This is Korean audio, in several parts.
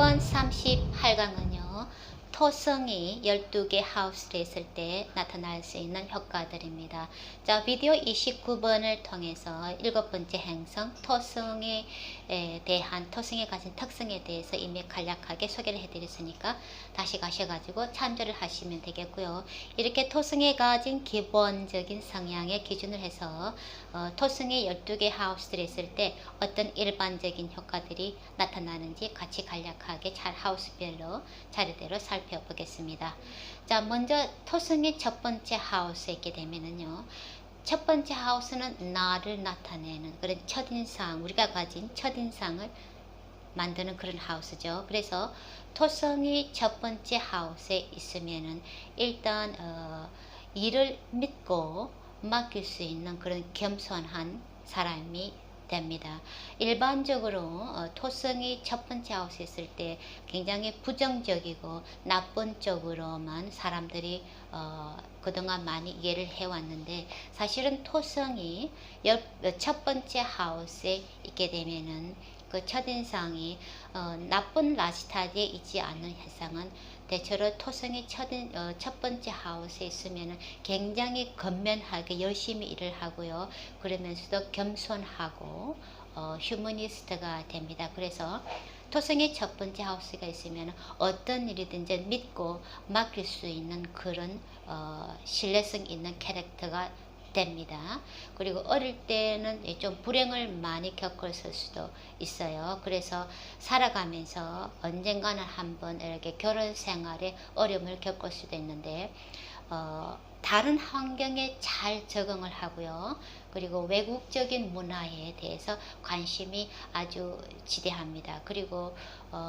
1번 38강은요. 토성이 12개 하우스를 했을 때 나타날 수 있는 효과들입니다. 자, 비디오 29번을 통해서 7번째 행성 토성에 대한 토성이 가진 특성에 대해서 이미 간략하게 소개를 해드렸으니까 다시 가셔가지고 참조를 하시면 되겠고요. 이렇게 토성이 가진 기본적인 성향에 기준을 해서 토성이 12개 하우스를 했을 때 어떤 일반적인 효과들이 나타나는지 같이 간략하게 하우스별로 자료대로 살펴보겠습니다. 자, 먼저 토성의 첫 번째 하우스에 있게 되면은요. 첫 번째 하우스는 나를 나타내는 그런 첫인상, 우리가 가진 첫인상을 만드는 그런 하우스죠. 그래서 토성이 첫 번째 하우스에 있으면은 일단 일을 믿고 맡길 수 있는 그런 겸손한 사람이 됩니다. 일반적으로 토성이 첫 번째 하우스에 있을 때 굉장히 부정적이고 나쁜 쪽으로만 사람들이 그동안 많이 이해를 해왔는데, 사실은 토성이 첫 번째 하우스에 있게 되면은 그 첫인상이 나쁜 라시타지에 있지 않는 현상은 대체로 토성이 첫 번째 하우스에 있으면 굉장히 건면하게 열심히 일을 하고요. 그러면서도 겸손하고 휴머니스트가 됩니다. 그래서 토성의 첫 번째 하우스가 있으면 어떤 일이든지 믿고 맡길 수 있는 그런 신뢰성 있는 캐릭터가 됩니다. 그리고 어릴 때는 좀 불행을 많이 겪었을 수도 있어요. 그래서 살아가면서 언젠가는 한번 이렇게 결혼 생활에 어려움을 겪을 수도 있는데 다른 환경에 잘 적응을 하고요. 그리고 외국적인 문화에 대해서 관심이 아주 지대합니다. 그리고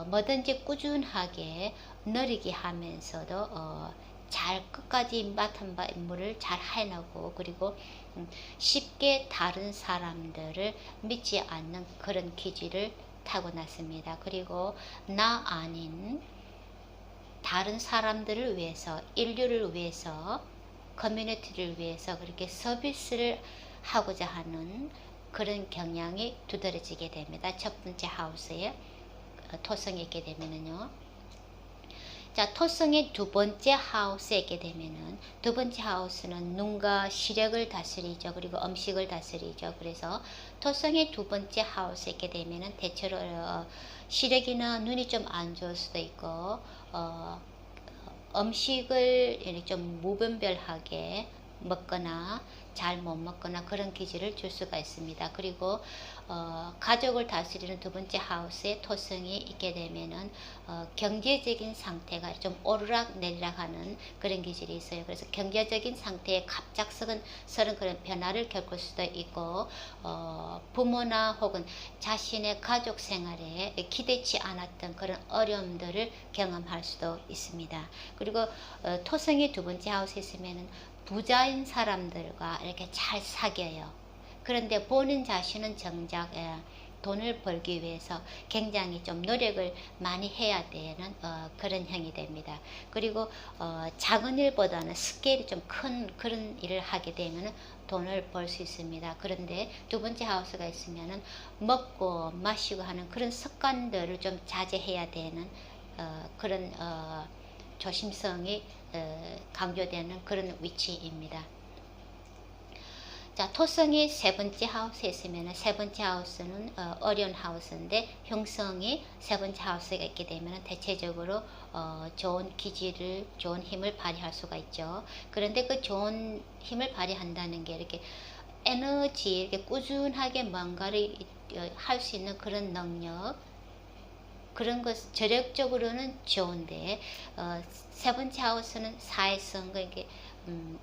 뭐든지 꾸준하게 느리게 하면서도 잘 끝까지 맡은 바 임무를 잘 해내고, 그리고 쉽게 다른 사람들을 믿지 않는 그런 기질을 타고났습니다. 그리고 나 아닌 다른 사람들을 위해서, 인류를 위해서, 커뮤니티를 위해서 그렇게 서비스를 하고자 하는 그런 경향이 두드러지게 됩니다. 첫 번째 하우스에 토성이 있게 되면은요. 자, 토성의 두 번째 하우스에 있게 되면은, 두 번째 하우스는 눈과 시력을 다스리죠. 그리고 음식을 다스리죠. 그래서 토성의 두 번째 하우스에 있게 되면은 대체로 시력이나 눈이 좀 안 좋을 수도 있고, 음식을 좀 무분별하게 먹거나 잘 못 먹거나 그런 기질을 줄 수가 있습니다. 그리고 가족을 다스리는 두 번째 하우스에 토성이 있게 되면은 경제적인 상태가 좀 오르락 내리락 하는 그런 기질이 있어요. 그래서 경제적인 상태에 갑작스런 그런 변화를 겪을 수도 있고, 부모나 혹은 자신의 가족 생활에 기대치 않았던 그런 어려움들을 경험할 수도 있습니다. 그리고 토성이 두 번째 하우스에 있으면은 부자인 사람들과 이렇게 잘 사귀어요. 그런데 본인 자신은 정작 돈을 벌기 위해서 굉장히 좀 노력을 많이 해야 되는 그런 형이 됩니다. 그리고 작은 일보다는 스케일이 좀 큰 그런 일을 하게 되면 돈을 벌 수 있습니다. 그런데 두 번째 하우스가 있으면 먹고 마시고 하는 그런 습관들을 좀 자제해야 되는 그런 조심성이 강조되는 그런 위치입니다. 자, 토성이 세 번째 하우스에 있으면, 세 번째 하우스는 어려운 하우스인데, 형성이 세 번째 하우스가 있게 되면 대체적으로 좋은 기질을, 좋은 힘을 발휘할 수가 있죠. 그런데 그 좋은 힘을 발휘한다는 게 이렇게 에너지, 이렇게 꾸준하게 뭔가를 할 수 있는 그런 능력, 그런 것 저력적으로는 좋은데, 세 번째 하우스는 사회성, 그러니까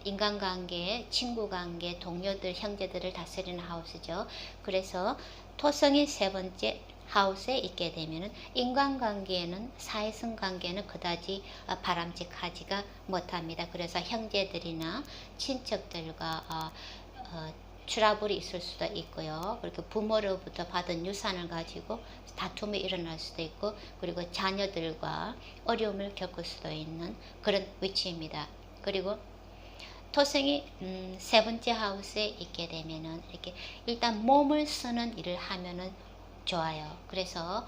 인간관계, 친구관계, 동료들, 형제들을 다스리는 하우스죠. 그래서 토성이 세 번째 하우스에 있게 되면은 인간관계에는, 사회성 관계는 그다지 바람직하지가 못합니다. 그래서 형제들이나 친척들과 트러블이 있을 수도 있고요. 그리고 부모로부터 받은 유산을 가지고 다툼이 일어날 수도 있고, 그리고 자녀들과 어려움을 겪을 수도 있는 그런 위치입니다. 그리고 토성이 세 번째 하우스에 있게 되면은 이렇게 일단 몸을 쓰는 일을 하면은 좋아요. 그래서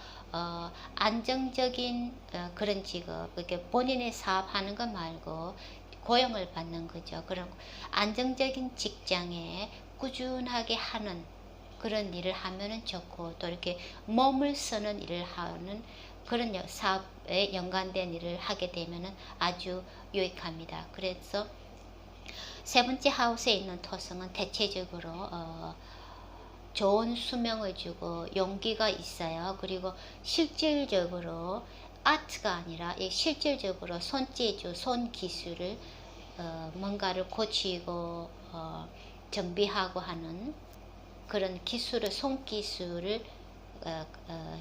안정적인 그런 직업, 이렇게 본인의 사업하는 것 말고 고용을 받는 거죠. 그런 안정적인 직장에 꾸준하게 하는 그런 일을 하면은 좋고, 또 이렇게 몸을 쓰는 일을 하는 그런 사업에 연관된 일을 하게 되면은 아주 유익합니다. 그래서 세 번째 하우스에 있는 토성은 대체적으로 좋은 수명을 주고 용기가 있어요. 그리고 실질적으로 아트가 아니라 실질적으로 손재주, 손 기술을 뭔가를 고치고 정비하고 하는 그런 기술을, 손기술을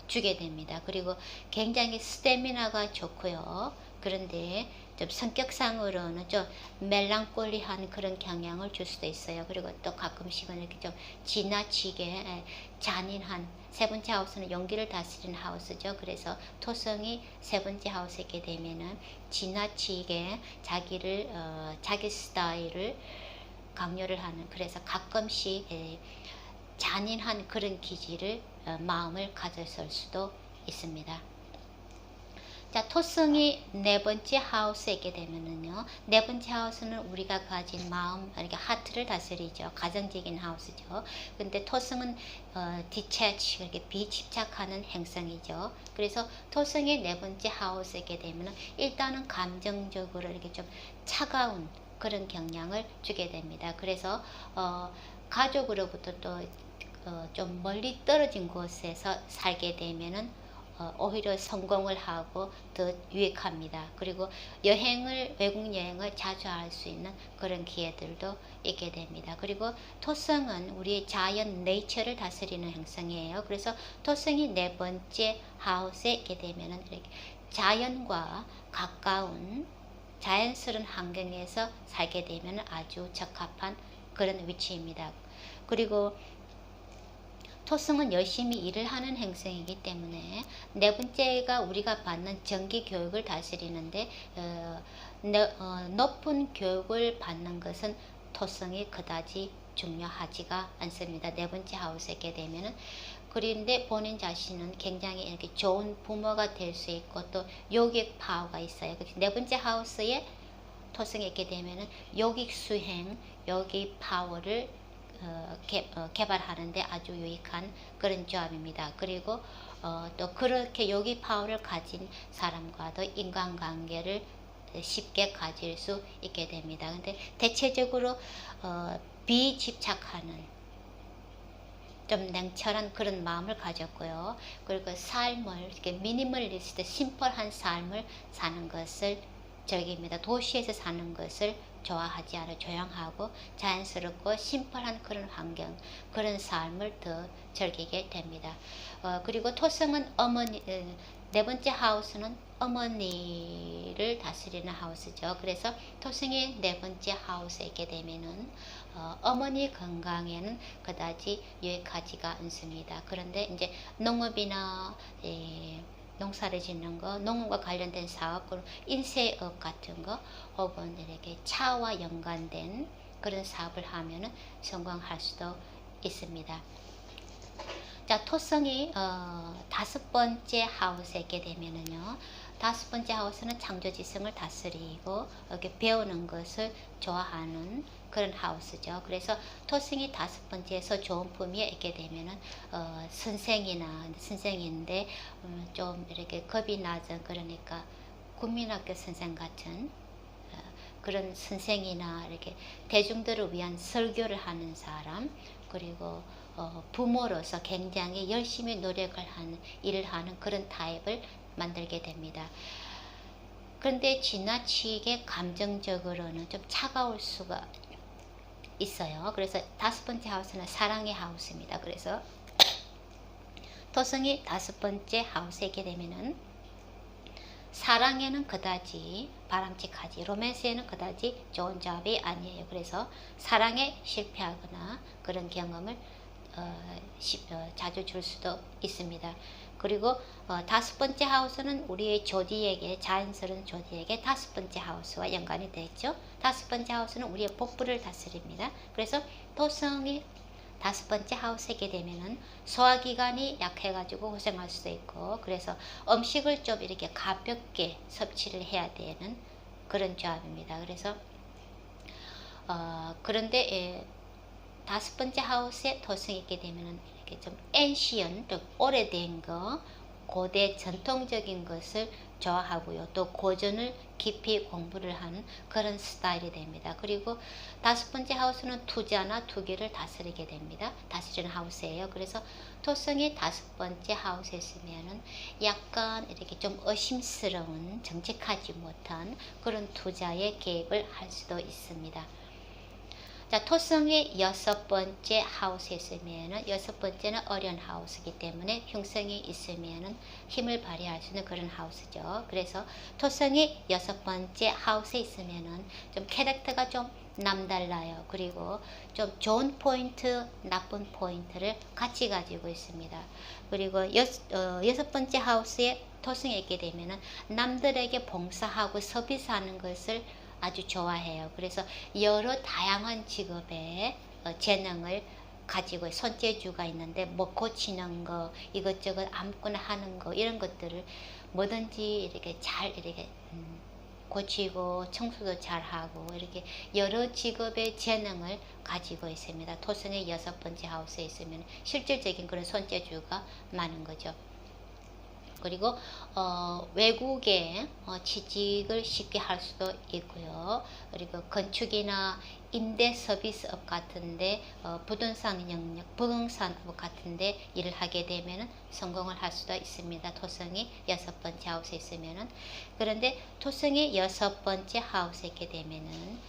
주게 됩니다. 그리고 굉장히 스태미나가 좋고요. 그런데 좀 성격상으로는 좀 멜랑콜리한 그런 경향을 줄 수도 있어요. 그리고 또 가끔씩은 이렇게 좀 지나치게 잔인한, 세 번째 하우스는 용기를 다스리는 하우스죠. 그래서 토성이 세 번째 하우스에 있게 되면은 지나치게 자기 스타일을 강요를 하는, 그래서 가끔씩 잔인한 그런 기질을 마음을 가졌을 수도 있습니다. 자, 토성이 네 번째 하우스에 있게 되면은요, 네 번째 하우스는 우리가 가진 마음, 이렇게 하트를 다스리죠. 가정적인 하우스죠. 근데 토성은 detach, 이렇게 비집착하는 행성이죠. 그래서 토성의 네 번째 하우스에 있게 되면은 일단은 감정적으로 이렇게 좀 차가운 그런 경향을 주게 됩니다. 그래서 가족으로부터 또 좀 멀리 떨어진 곳에서 살게 되면은 오히려 성공을 하고 더 유익합니다. 그리고 외국 여행을 자주 할 수 있는 그런 기회들도 있게 됩니다. 그리고 토성은 우리의 자연, 네이처를 다스리는 행성이에요. 그래서 토성이 네 번째 하우스에 있게 되면은 이렇게 자연과 가까운 자연스러운 환경에서 살게 되면 아주 적합한 그런 위치입니다. 그리고 토성은 열심히 일을 하는 행성이기 때문에 네 번째가 우리가 받는 정기 교육을 다스리는데 높은 교육을 받는 것은 토성이 그다지 중요하지가 않습니다. 네 번째 하우스에 있게 되면은. 그런데 본인 자신은 굉장히 이렇게 좋은 부모가 될 수 있고 또 요격 파워가 있어요. 네 번째 하우스에 토성이 있게 되면은 요격 수행, 요격 파워를 개발하는데 아주 유익한 그런 조합입니다. 그리고 또 그렇게 요기 파워를 가진 사람과도 인간관계를 쉽게 가질 수 있게 됩니다. 근데 대체적으로 비집착하는 좀 냉철한 그런 마음을 가졌고요. 그리고 삶을 이렇게 미니멀리스트, 심플한 삶을 사는 것을 즐깁니다. 도시에서 사는 것을 좋아하지 않아 조용하고 자연스럽고 심플한 그런 환경, 그런 삶을 더 즐기게 됩니다. 그리고 토성은 네 번째 하우스는 어머니를 다스리는 하우스죠. 그래서 토성이 네 번째 하우스에 있게 되면은 어머니 건강에는 그다지 유익하지가 않습니다. 그런데 이제 농업이나 농사를 짓는 거, 농업과 관련된 사업, 인쇄업 같은 거, 혹은 이렇게 차와 연관된 그런 사업을 하면은 성공할 수도 있습니다. 자, 토성이 다섯 번째 하우스에 있게 되면은요, 다섯 번째 하우스는 창조지성을 다스리고 이렇게 배우는 것을 좋아하는 그런 하우스죠. 그래서 토성이 다섯 번째에서 좋은 품위에 있게 되면은 선생인데 좀 이렇게 겁이 나죠. 그러니까 국민학교 선생 같은 그런 선생이나 이렇게 대중들을 위한 설교를 하는 사람, 그리고 부모로서 굉장히 열심히 노력을 하는 일을 하는 그런 타입을 만들게 됩니다. 그런데 지나치게 감정적으로는 좀 차가울 수가 있어요. 그래서 다섯 번째 하우스는 사랑의 하우스입니다. 그래서 토성이 다섯 번째 하우스에 있게 되면은 사랑에는 그다지 바람직하지, 로맨스에는 그다지 좋은 조합이 아니에요. 그래서 사랑에 실패하거나 그런 경험을 자주 줄 수도 있습니다. 그리고 다섯 번째 하우스는 우리의 조디에게, 자연스러운 조디에게 다섯 번째 하우스와 연관이 되어 있죠. 다섯 번째 하우스는 우리의 복부를 다스립니다. 그래서 토성이 다섯 번째 하우스에 있게 되면은 소화기관이 약해가지고 고생할 수도 있고, 그래서 음식을 좀 이렇게 가볍게 섭취를 해야 되는 그런 조합입니다. 그래서 그런데 다섯 번째 하우스에 토성이 있게 되면은 이렇게 좀 ancient, 좀 오래된 거, 고대 전통적인 것을 좋아하고요. 또 고전을 깊이 공부를 하는 그런 스타일이 됩니다. 그리고 다섯 번째 하우스는 투자나 투기를 다스리게 됩니다. 다스리는 하우스예요. 그래서 토성이 다섯 번째 하우스에 있으면은 약간 이렇게 좀 의심스러운, 정직하지 못한 그런 투자의 계획을 할 수도 있습니다. 자, 토성이 여섯 번째 하우스에 있으면은, 여섯 번째는 어려운 하우스이기 때문에 흉성이 있으면은 힘을 발휘할 수 있는 그런 하우스죠. 그래서 토성이 여섯 번째 하우스에 있으면은 좀 캐릭터가 좀 남달라요. 그리고 좀 좋은 포인트, 나쁜 포인트를 같이 가지고 있습니다. 그리고 여섯 번째 하우스에 토성이 있게 되면은 남들에게 봉사하고 서비스하는 것을 아주 좋아해요. 그래서 여러 다양한 직업의 재능을 가지고 손재주가 있는데, 뭐 고치는 거, 이것저것 아무거나 하는 거, 이런 것들을 뭐든지 이렇게 잘 이렇게 고치고 청소도 잘하고, 이렇게 여러 직업의 재능을 가지고 있습니다. 토성의 여섯 번째 하우스에 있으면 실질적인 그런 손재주가 많은 거죠. 그리고 외국에 취직을 쉽게 할 수도 있고요. 그리고 건축이나 임대 서비스업 같은데, 부동산 영역, 부동산업 같은데 일을 하게 되면은 성공을 할 수도 있습니다. 토성이 여섯 번째 하우스에 있으면은. 그런데 토성이 여섯 번째 하우스에 있게 되면은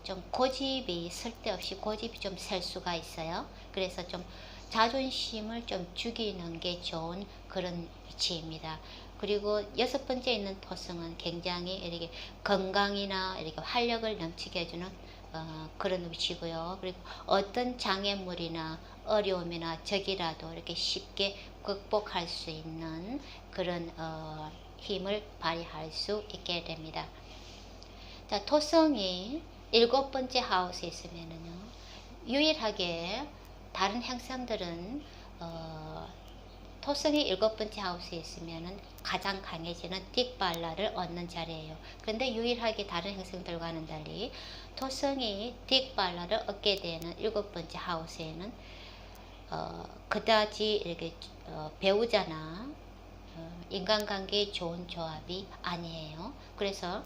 좀 고집이, 쓸데없이 고집이 좀 셀 수가 있어요. 그래서 좀 자존심을 좀 죽이는 게 좋은 그런 위치입니다. 그리고 여섯 번째 있는 토성은 굉장히 이렇게 건강이나 이렇게 활력을 넘치게 해주는 그런 위치고요. 그리고 어떤 장애물이나 어려움이나 적이라도 이렇게 쉽게 극복할 수 있는 그런 힘을 발휘할 수 있게 됩니다. 자, 토성이 일곱 번째 하우스에 있으면은요, 유일하게 다른 행성들은 토성이 일곱 번째 하우스에 있으면은 가장 강해지는 딕발라를 얻는 자리예요. 그런데 유일하게 다른 행성들과는 달리 토성이 딕발라를 얻게 되는 일곱 번째 하우스에는 그다지 이렇게 배우자나 인간관계에 좋은 조합이 아니에요. 그래서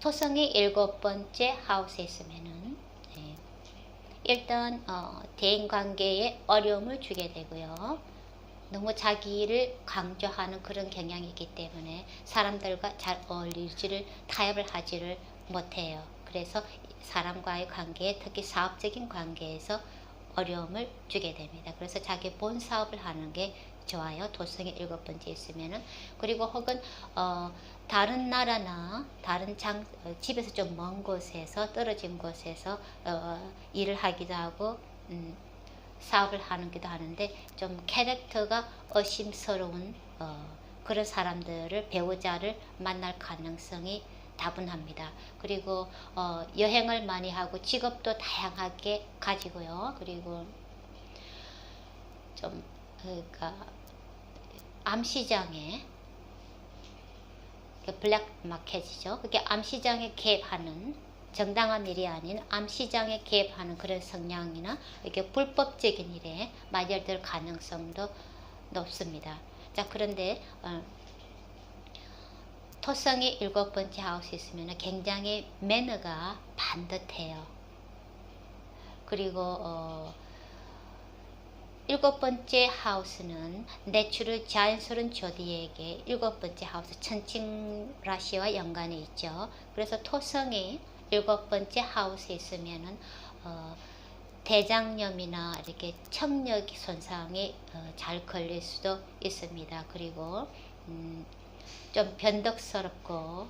토성이 일곱 번째 하우스에 있으면은 일단 대인관계에 어려움을 주게 되고요. 너무 자기를 강조하는 그런 경향이 있기 때문에 사람들과 잘 어울리지를, 타협을 하지를 못해요. 그래서 사람과의 관계에, 특히 사업적인 관계에서 어려움을 주게 됩니다. 그래서 자기 본 사업을 하는 게 좋아요. 토성이 일곱 번째 있으면은. 그리고 혹은 다른 나라나 다른 집에서 좀 먼 곳에서, 떨어진 곳에서 일을 하기도 하고 사업을 하기도 하는데, 좀 캐릭터가 의심스러운 그런 사람들을, 배우자를 만날 가능성이 다분합니다. 그리고 여행을 많이 하고 직업도 다양하게 가지고요. 그리고 좀 그러니까 암시장에 블랙 마켓이죠. 그게 암시장에 개입하는, 정당한 일이 아닌 암시장에 개입하는 그런 성향이나 이렇게 불법적인 일에 마련될 가능성도 높습니다. 자, 그런데 토성이 일곱 번째 하우스에 있으면 굉장히 매너가 반듯해요. 그리고 일곱 번째 하우스는 내추럴, 자연스러운 조디에게 일곱 번째 하우스 천칭 라시와 연관이 있죠. 그래서 토성이 일곱 번째 하우스에 있으면은 대장염이나 이렇게 청력 손상이 잘 걸릴 수도 있습니다. 그리고 좀 변덕스럽고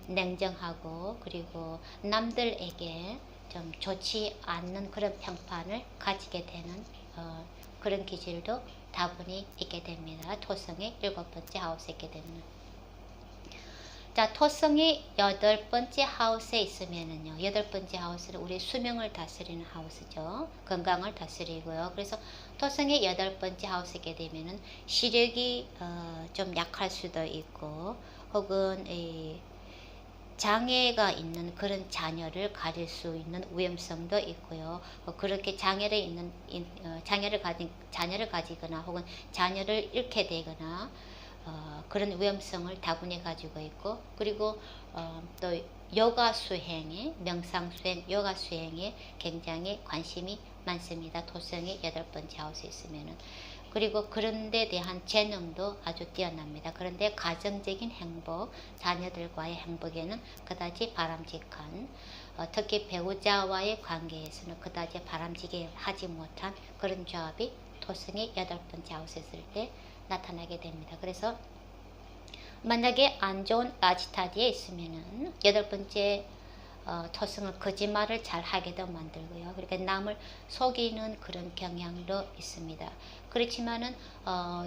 냉정하고, 그리고 남들에게 좀 좋지 않는 그런 평판을 가지게 되는 그런 기질도 다분히 있게 됩니다. 토성의 일곱 번째 하우스에 있게 되는. 자, 토성이 8번째 하우스에 있으면은요. 8번째 하우스는 우리 수명을 다스리는 하우스죠. 건강을 다스리고요. 그래서 토성이 8번째 하우스게 되면은 시력이 좀 약할 수도 있고, 혹은 장애가 있는 그런 자녀를 가질 수 있는 위험성도 있고요. 그렇게 자녀를 가지거나 혹은 자녀를 잃게 되거나 그런 위험성을 다분히 가지고 있고, 그리고 또 요가 수행에, 명상 수행, 요가 수행에 굉장히 관심이 많습니다. 토성이 8번째 하우스에 있으면은. 그리고 그런 데 대한 재능도 아주 뛰어납니다. 그런데 가정적인 행복, 자녀들과의 행복에는 그다지 바람직한, 특히 배우자와의 관계에서는 그다지 바람직하게 하지 못한 그런 조합이 토성이 8번째 하우스에 있을 때 나타나게 됩니다. 그래서 만약에 안 좋은 아지타디에 있으면은 8번째 토성은 거짓말을 잘 하게도 만들고요. 그러니까 남을 속이는 그런 경향도 있습니다. 그렇지만은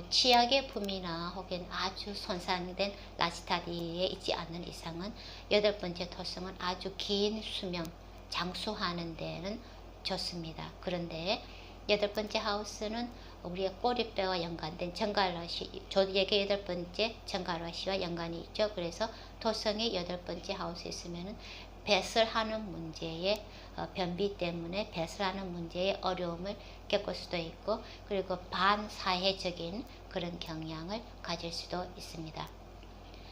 취약의 품이나 혹은 아주 손상된 라지타디에 있지 않는 이상은 8번째 토성은 아주 긴 수명, 장수하는 데는 좋습니다. 그런데 8번째 하우스는 우리의 꼬리뼈와 연관된 정갈라시, 조디에게 8번째 정갈라시와 연관이 있죠. 그래서 토성이 8번째 하우스에 있으면은 배설하는 문제에, 변비 때문에 배설하는 문제에 어려움을 겪을 수도 있고, 그리고 반사회적인 그런 경향을 가질 수도 있습니다.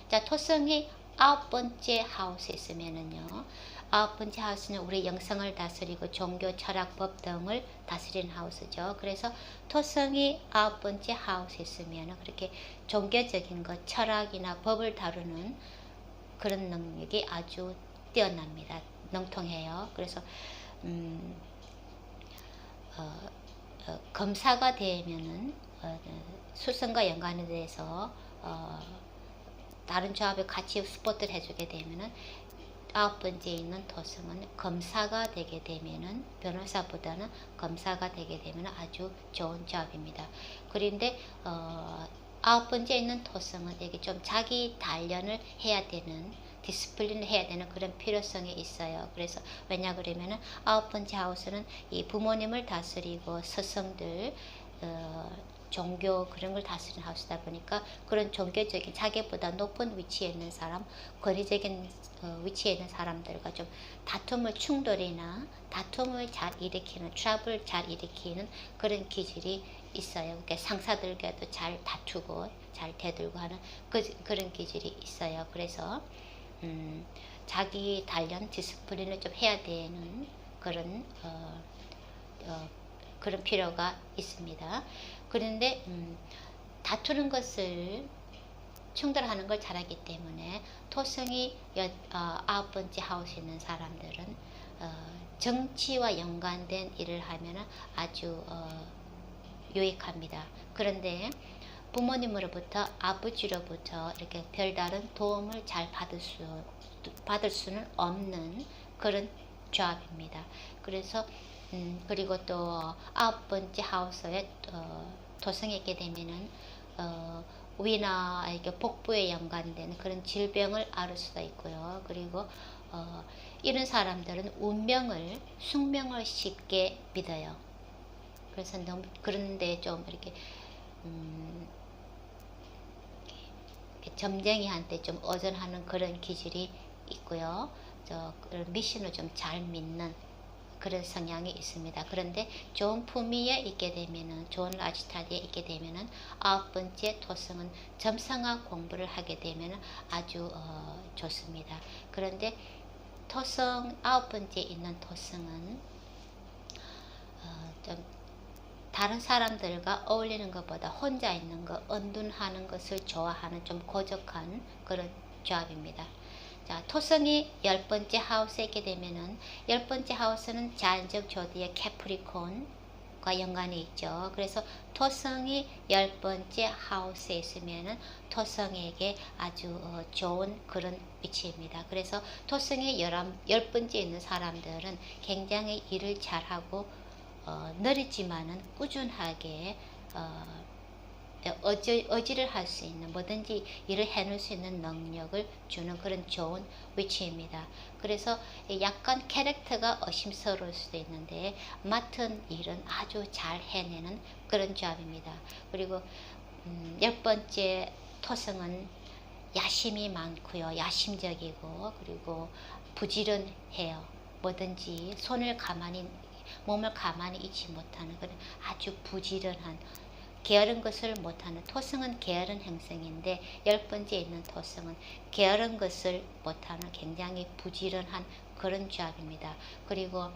자, 토성이 9번째 하우스에 있으면은요. 9번째 하우스는 우리 영성을 다스리고 종교, 철학, 법 등을 다스리는 하우스죠. 그래서 토성이 9번째 하우스에 있으면 그렇게 종교적인 것, 철학이나 법을 다루는 그런 능력이 아주 뛰어납니다. 능통해요. 그래서 검사가 되면은 수성과 연관에 대해서 다른 조합에 같이 스포트를 해주게 되면은 9번째에 있는 토성은 검사가 되게 되면은, 변호사보다는 검사가 되게 되면 아주 좋은 조합입니다. 그런데 9번째에 있는 토성은 이게 좀 자기 단련을 해야 되는, 디스플린을 해야 되는 그런 필요성이 있어요. 그래서 왜냐 그러면은 9번째 하우스는 이 부모님을 다스리고 스승들, 종교 그런 걸 다스리는 하우스다 보니까 그런 종교적인 자기보다 높은 위치에 있는 사람, 권위적인 위치에 있는 사람들과 좀 충돌이나 다툼을 잘 일으키는, 트러블을 잘 일으키는 그런 기질이 있어요. 그러니까 상사들과도 잘 다투고 잘 대들고 하는 그런 기질이 있어요. 그래서 자기 단련, 디스플린을 좀 해야 되는 그런 그런 필요가 있습니다. 그런데 다투는 것을, 충돌하는 걸 잘하기 때문에 토성이 9번째 하우스에 있는 사람들은 정치와 연관된 일을 하면 아주 유익합니다. 그런데 부모님으로부터, 아버지로부터 이렇게 별다른 도움을 잘 받을 수는 없는 그런 조합입니다. 그래서 그리고 또 9번째 하우스에 토성이 있게 되면은 위나 이렇게 복부에 연관된 그런 질병을 앓을 수도 있고요. 그리고 이런 사람들은 운명을, 숙명을 쉽게 믿어요. 그래서 너무 그런데 좀 이렇게 점쟁이한테 좀 의존하는 그런 기질이 있고요. 미신을 좀 잘 믿는 그런 성향이 있습니다. 그런데 좋은 품위에 있게 되면은, 좋은 라지타디에 있게 되면은 9번째 토성은 점성학 공부를 하게 되면은 아주 좋습니다. 그런데 토성 9번째 있는 토성은 좀 다른 사람들과 어울리는 것보다 혼자 있는 것, 은둔하는 것을 좋아하는 좀 고적한 그런 조합입니다. 자, 토성이 10번째 하우스에 있게 되면은 10번째 하우스는 자연적 조디의 캐프리콘과 연관이 있죠. 그래서 토성이 10번째 하우스에 있으면은 토성에게 아주 좋은 그런 위치입니다. 그래서 토성이 10번째 있는 사람들은 굉장히 일을 잘하고 느리지만은 꾸준하게 의지를 할 수 있는 뭐든지 일을 해낼 수 있는 능력을 주는 그런 좋은 위치입니다. 그래서 약간 캐릭터가 의심스러울 수도 있는데 맡은 일은 아주 잘 해내는 그런 조합입니다. 그리고 10번째 토성은 야심이 많고요. 야심적이고 그리고 부지런해요. 뭐든지 몸을 가만히 있지 못하는 그런 아주 부지런한 게으른 것을 못하는 토성은 게으른 행성인데 10번째에 있는 토성은 게으른 것을 못하는 굉장히 부지런한 그런 조합입니다. 그리고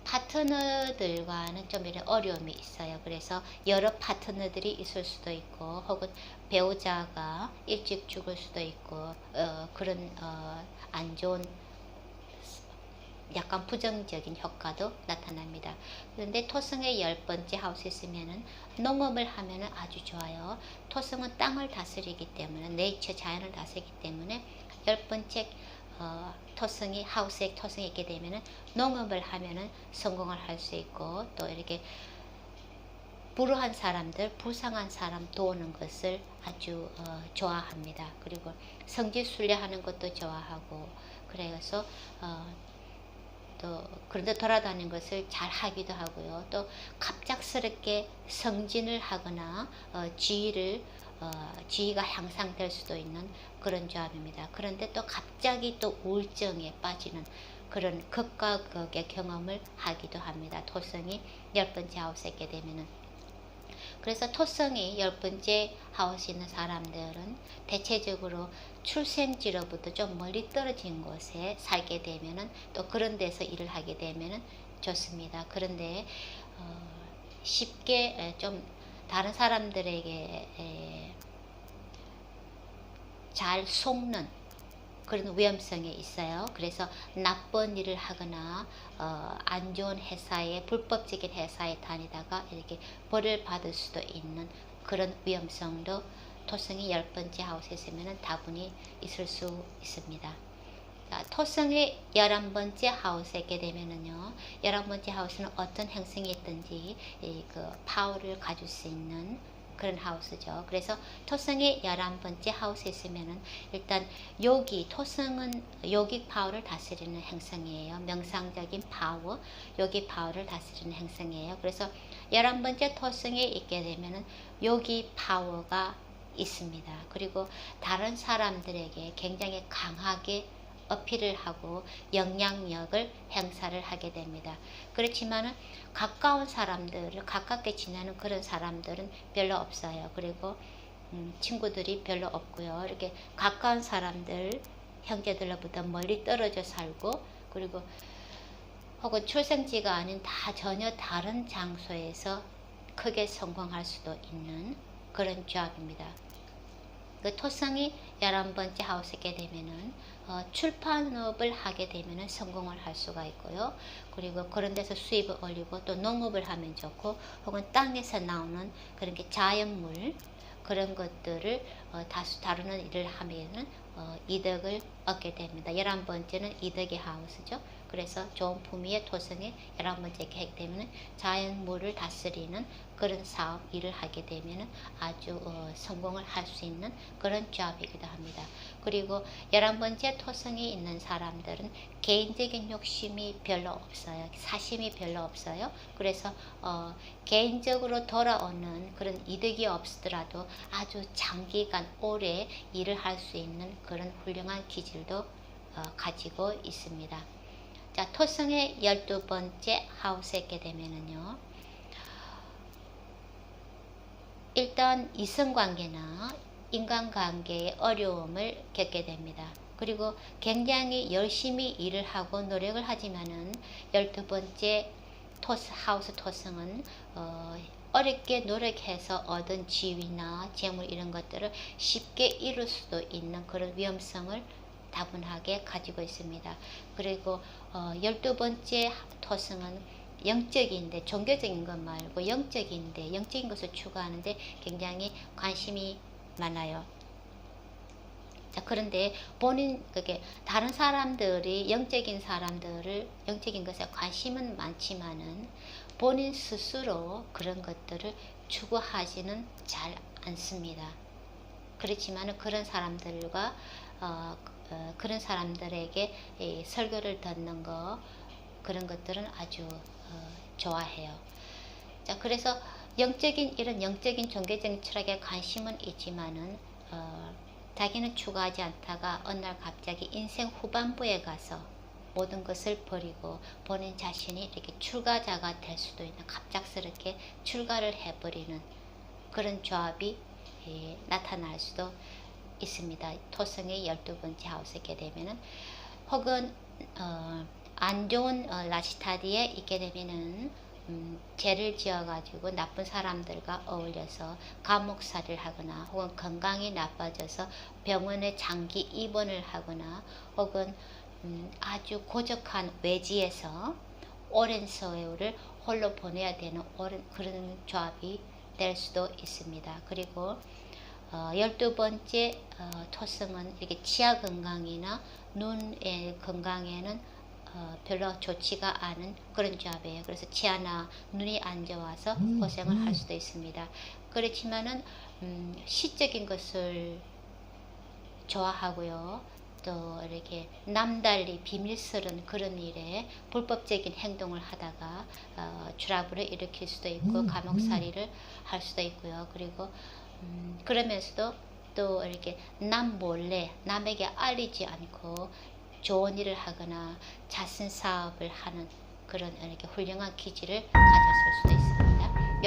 파트너들과는 좀 이런 어려움이 있어요. 그래서 여러 파트너들이 있을 수도 있고 혹은 배우자가 일찍 죽을 수도 있고 그런 안 좋은 약간 부정적인 효과도 나타납니다. 그런데 토성의 10번째 하우스에 있으면은 농업을 하면은 아주 좋아요. 토성은 땅을 다스리기 때문에 네이처 자연을 다스리기 때문에 10번째 토성이 하우스에 토성이 있게 되면은 농업을 하면은 성공을 할 수 있고 또 이렇게 불우한 사람들, 불쌍한 사람 도우는 것을 아주 좋아합니다. 그리고 성지 순례하는 것도 좋아하고 그래서 또 그런데 돌아다니는 것을 잘 하기도 하고요. 또 갑작스럽게 성진을 하거나 지위가 향상될 수도 있는 그런 조합입니다. 그런데 또 갑자기 또 우울증에 빠지는 그런 극과 극의 경험을 하기도 합니다. 토성이 10번째 하우스에 있게 되면은. 그래서 토성이 10번째 하우스에 있는 사람들은 대체적으로 출생지로부터 좀 멀리 떨어진 곳에 살게 되면은 또 그런 데서 일을 하게 되면은 좋습니다. 그런데 쉽게 좀 다른 사람들에게 잘 속는 그런 위험성이 있어요. 그래서 나쁜 일을 하거나 안 좋은 회사에 불법적인 회사에 다니다가 이렇게 벌을 받을 수도 있는 그런 위험성도 토성이 10번째 하우스에 있으면 다분히 있을 수 있습니다. 자, 토성이 11번째 하우스에 있게 되면은요, 11번째 하우스는 어떤 행성이 있든지 그 파워를 가질 수 있는 그런 하우스죠. 그래서 토성이 11번째 하우스에 있으면은 일단 토성은 요기 파워를 다스리는 행성이에요. 명상적인 파워, 요기 파워를 다스리는 행성이에요. 그래서 11번째 토성에 있게 되면은 요기 파워가 있습니다. 그리고 다른 사람들에게 굉장히 강하게 어필을 하고 영향력을 행사를 하게 됩니다. 그렇지만은 가까운 사람들을 가깝게 지내는 그런 사람들은 별로 없어요. 그리고 친구들이 별로 없고요. 이렇게 가까운 사람들 형제들로부터 멀리 떨어져 살고 그리고 혹은 출생지가 아닌 다 전혀 다른 장소에서 크게 성공할 수도 있는 그런 조합입니다. 그 토성이 11번째 하우스에 있게 되면은 출판업을 하게 되면은 성공을 할 수가 있고요. 그리고 그런 데서 수입을 올리고 또 농업을 하면 좋고 혹은 땅에서 나오는 그런 게 자연물 그런 것들을 다수 다루는 일을 하면은 이득을 얻게 됩니다. 11번째는 이득의 하우스죠. 그래서 좋은 품위의 토성에 11번째 계획 되면 자연물을 다스리는 그런 사업 일을 하게 되면 아주 성공을 할 수 있는 그런 조합이기도 합니다. 그리고 11번째 토성이 있는 사람들은 개인적인 욕심이 별로 없어요. 사심이 별로 없어요. 그래서 개인적으로 돌아오는 그런 이득이 없더라도 아주 장기간 오래 일을 할 수 있는 그런 훌륭한 기질도 가지고 있습니다. 자, 토성의 12번째 하우스에 있게 되면은요, 일단 이성관계나 인간관계의 어려움을 겪게 됩니다. 그리고 굉장히 열심히 일을 하고 노력을 하지만은 12번째 하우스 토성은 어렵게 노력해서 얻은 지위나 재물 이런 것들을 쉽게 잃을 수도 있는 그런 위험성을 다분하게 가지고 있습니다. 그리고 12번째 토성은 영적인데 종교적인 것 말고 영적인 것을 추구하는데 굉장히 관심이 많아요. 자, 그런데 그게 다른 사람들이 영적인 것에 관심은 많지만은 본인 스스로 그런 것들을 추구하지는 잘 않습니다. 그렇지만 그런 사람들과 그런 사람들에게 이 설교를 듣는 거, 그런 것들은 아주 좋아해요. 자, 그래서 이런 영적인 종교적인 철학에 관심은 있지만은 자기는 추구하지 않다가 어느 날 갑자기 인생 후반부에 가서 모든 것을 버리고 본인 자신이 이렇게 출가자가 될 수도 있는, 갑작스럽게 출가를 해버리는 그런 조합이 나타날 수도 있습니다. 토성의 12번째 하우스에 있게 되면은, 혹은 안 좋은 라시타디에 있게 되면은 죄를 지어 가지고 나쁜 사람들과 어울려서 감옥살이를 하거나, 혹은 건강이 나빠져서 병원에 장기 입원을 하거나, 혹은 아주 고적한 외지에서 오랜 세월을 홀로 보내야 되는 그런 조합이 될 수도 있습니다. 그리고 12번째 토성은 이렇게 치아 건강이나 눈의 건강에는 별로 좋지가 않은 그런 조합이에요. 그래서 치아나 눈이 안 좋아서 고생을 할 수도 있습니다. 그렇지만은 시적인 것을 좋아하고요. 또 이렇게 남달리 비밀스러운 그런 일에 불법적인 행동을 하다가 트러블을 일으킬 수도 있고 감옥살이를 할 수도 있고요. 그리고 그러면서도 또 이렇게 남 몰래 남에게 알리지 않고 좋은 일을 하거나 자선 사업을 하는 그런 이렇게 훌륭한 기질을 가졌을 수도 있습니다.